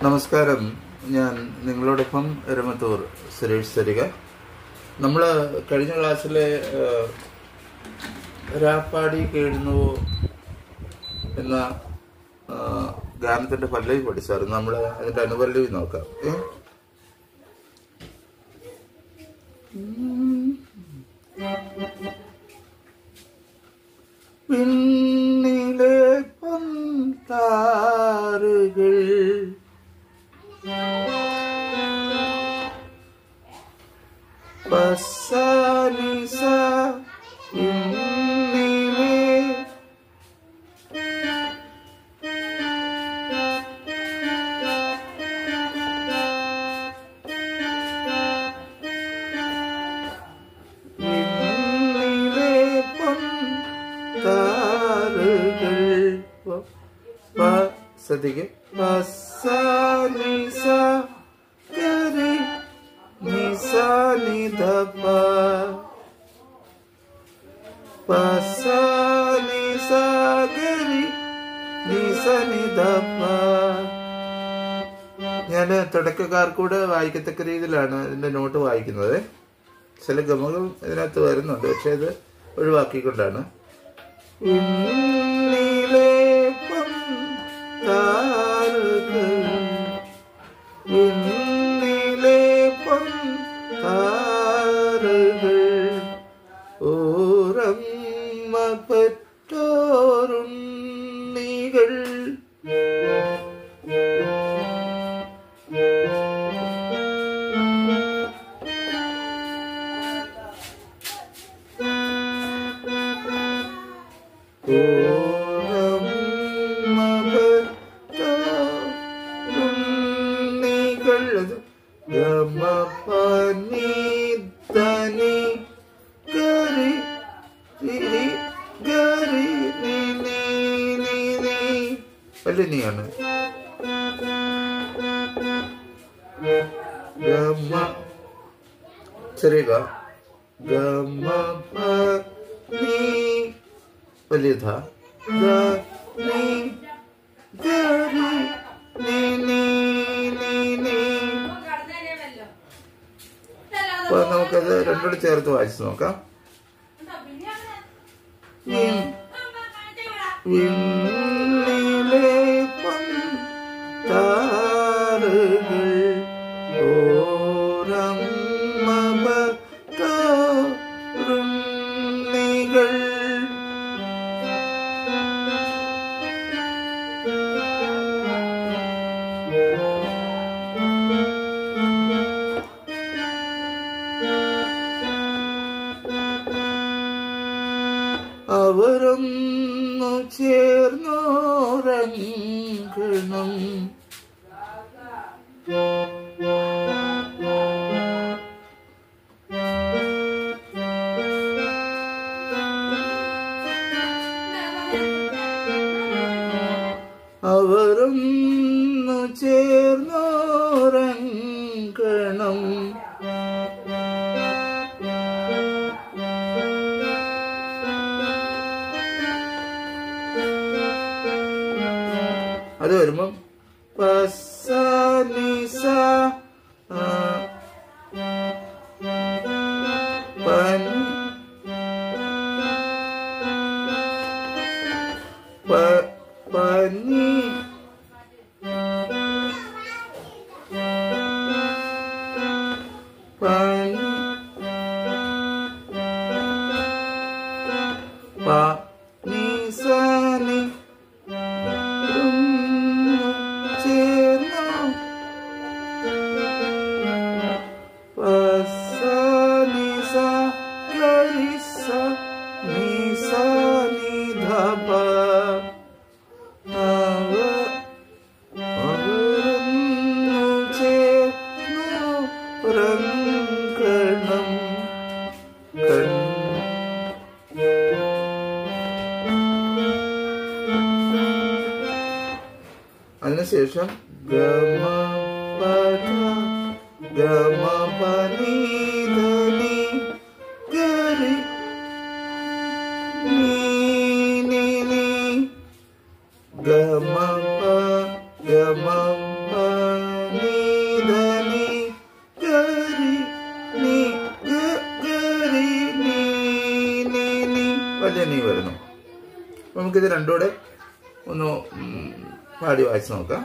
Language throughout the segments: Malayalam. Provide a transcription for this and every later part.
നമസ്കാരം. ഞാൻ നിങ്ങളോടൊപ്പം എരമത്തൂർ സുരേഷ് സരിക. നമ്മൾ കഴിഞ്ഞ ക്ലാസ്സിലെ രാപ്പാടി കേടുന്നുവോ എന്ന ഗാനത്തിന്റെ പല്ലവി പഠിച്ചായിരുന്നു. നമ്മൾ അതിന്റെ അനുപല്ലവി നോക്കാം. പിന്നിലെ പൊൻതാറുകൾ പസാനിസ പിന്നിലെ പൊൻതാറുകൾ ശ്രദ്ധിക്ക്. പസാനിസ ഗരി നിസ നിധപ പസാനിസ ഗരി നിസ നിധപ. ഞാൻ തുടക്കക്കാർക്കൂടെ വായിക്കത്തക്ക രീതിയിലാണ് ഇതിന്റെ നോട്ട് വായിക്കുന്നത്. ചില ഗമകൾ ഇതിനകത്ത് വരുന്നുണ്ട്, പക്ഷെ ഇത് ഒഴിവാക്കിക്കൊണ്ടാണ്. ഓരമ്മ പെറ്റോരുണ്ണികൾ ാണ്. ചെറിയ ഗമ വലിയ ധ അപ്പൊ നമുക്കത് രണ്ടോട് ചേർത്ത് വായിച്ചു നോക്കാം. താറുകൾ ഓരമ്മ പെറ്റോരുണ്ണികൾ അവരൊന്നു ചേർന്നോരങ്കണം അവരൊന്നു ചേർന്നോരങ്കണം അത് വരുമ്പം പസാനിസ പനി പനി പനിസനി അതിനുശേഷം ഗമ പദ ഗമ പനി ധനി ഗരി നീ നീ നീ ഗമ പ ഗമ പ നമുക്കിത് രണ്ടുകൂടെ ഒന്ന് പാടി വായിച്ചു നോക്കാം.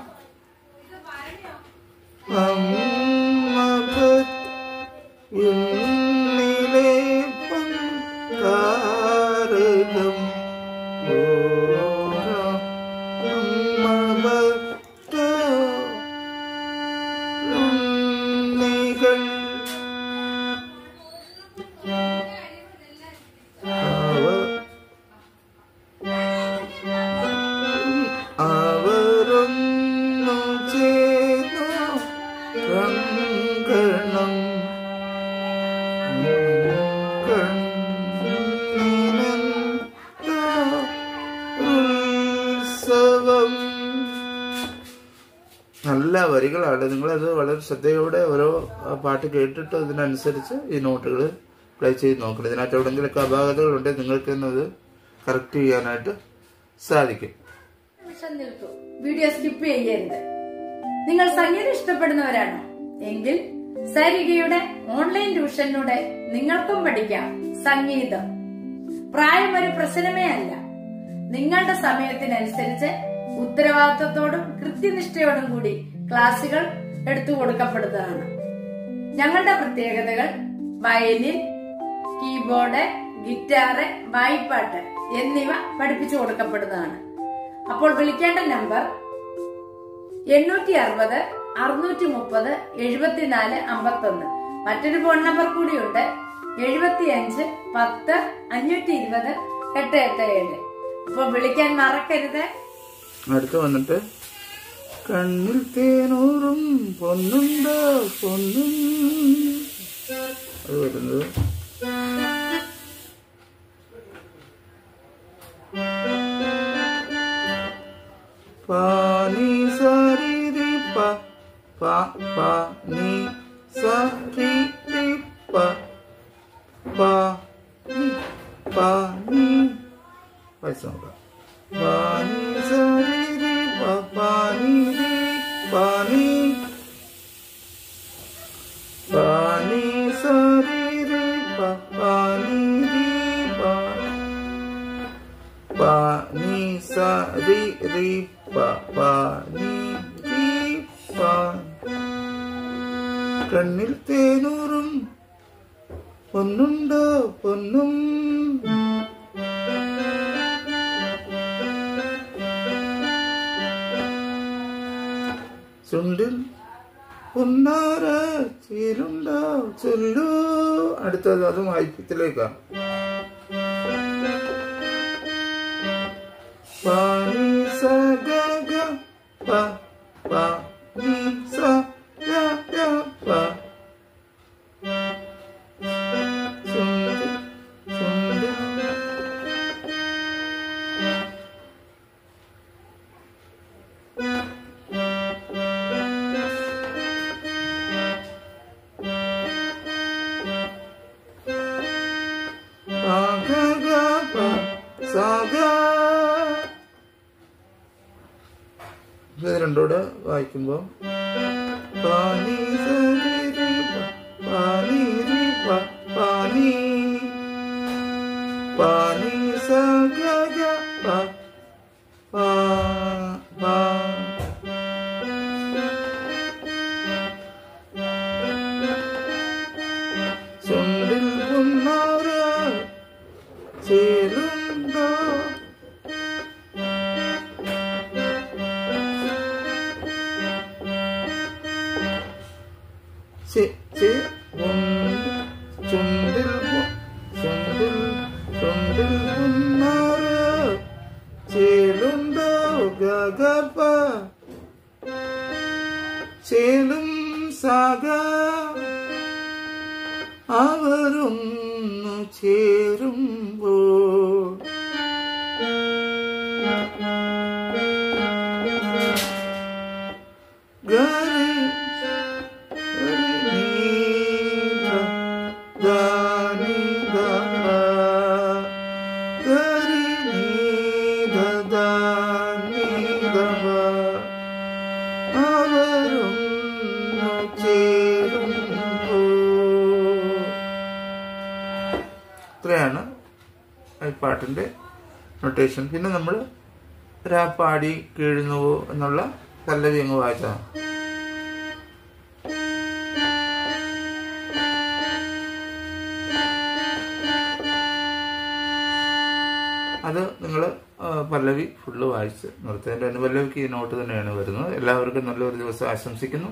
നല്ല വരികളാണ്. നിങ്ങളത് വളരെ ശ്രദ്ധയോടെ ഓരോ പാട്ട് കേട്ടിട്ട് അതിനനുസരിച്ച് ഈ നോട്ടുകൾ പ്ലേ ചെയ്ത് നോക്കണം. ഇതിനകത്ത് എവിടെയെങ്കിലൊക്കെ അപാകതകളുണ്ടെങ്കിൽ നിങ്ങൾക്ക് തന്നെ അത് കറക്റ്റ് ചെയ്യാനായിട്ട് സാധിക്കും. വീഡിയോ സ്കിപ്പ് ചെയ്യരുത്. നിങ്ങൾ സംഗീതം ഇഷ്ടപ്പെടുന്നവരാണോ എങ്കിൽ സരിഗയുടെ ഓൺലൈൻ ട്യൂഷനിലൂടെ നിങ്ങൾക്കും പഠിക്കാം സംഗീതം. പ്രായം ഒരു പ്രശ്നമേ അല്ല. നിങ്ങളുടെ സമയത്തിനനുസരിച്ച് ഉത്തരവാദിത്വത്തോടും കൃത്യനിഷ്ഠയോടും കൂടി ക്ലാസുകൾ എടുത്തു കൊടുക്കപ്പെടുന്നതാണ്. ഞങ്ങളുടെ പ്രത്യേകതകൾ വയലിൻ, കീബോർഡ്, ഗിറ്റാറ്, വായ്പാട്ട് എന്നിവ പഠിപ്പിച്ചു കൊടുക്കപ്പെടുന്നതാണ്. അപ്പോൾ വിളിക്കേണ്ട നമ്പർ 860 630 74 51. മറ്റൊരു ഫോൺ നമ്പർ കൂടിയുണ്ട് 75 10 520 887. അപ്പോൾ വിളിക്കാൻ മറക്കരുത്. അടുത്ത് വന്നിട്ട് കണ്ണിൽ തേനൂറും പൊന്നുണ്ടോ പൊന്നും അത് വരുന്നത് പാനി സരി പ പാനി സരി പ പാനി വായിച്ചു നോക്കാം. പാനി സരി പാനി പാനി പാനി സരി പാനി പാനി സരി പാനി കണ്ണിൽ തേനൂറും പൊന്നുണ്ടോ പൊന്നും ചുണ്ടിൽ പൊന്നാര ചേരുണ്ടോ ചൊല്ലു. അടുത്തത് അത് വായിപ്പത്തിലേക്കാണ്. പാനി സഗ പ പാനി സഗ പ ചുണ്ടിൽ ചുണ്ടിൽ ഇത് രണ്ടോടെ വായിക്കുമ്പോ പാനി പാനി പാനി പാനി സഗ ചുണ്ടിൽ പൊന്നാര ചേരുണ്ടോ ചുണ്ടിൽ ചുണ്ടിൽ ചുണ്ടിൽ പൊന്നാര ചേലുണ്ടോ ഗഗപ ചേലും സാഗ അവരൊന്നു ചേരുമ്പോ ഇത്രയാണ് ഈ പാട്ടിന്റെ നൊട്ടേഷൻ. പിന്നെ നമ്മൾ പാടി കീഴുന്നുവോ എന്നുള്ള പല്ലവി അങ്ങ് വായിച്ചാൽ അത് നിങ്ങൾ പല്ലവി ഫുള്ള് വായിച്ച് നിർത്തുക. എൻ്റെ അനുപല്ലവിക്ക് ഈ നോട്ട് തന്നെയാണ് വരുന്നത്. എല്ലാവർക്കും നല്ലൊരു ദിവസം ആശംസിക്കുന്നു.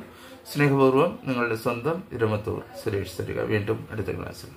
സ്നേഹപൂർവ്വം നിങ്ങളുടെ സ്വന്തം ഇരമത്തൂർ സുരേഷ് തരിക. വീണ്ടും അടുത്ത ക്ലാസ്സിൽ.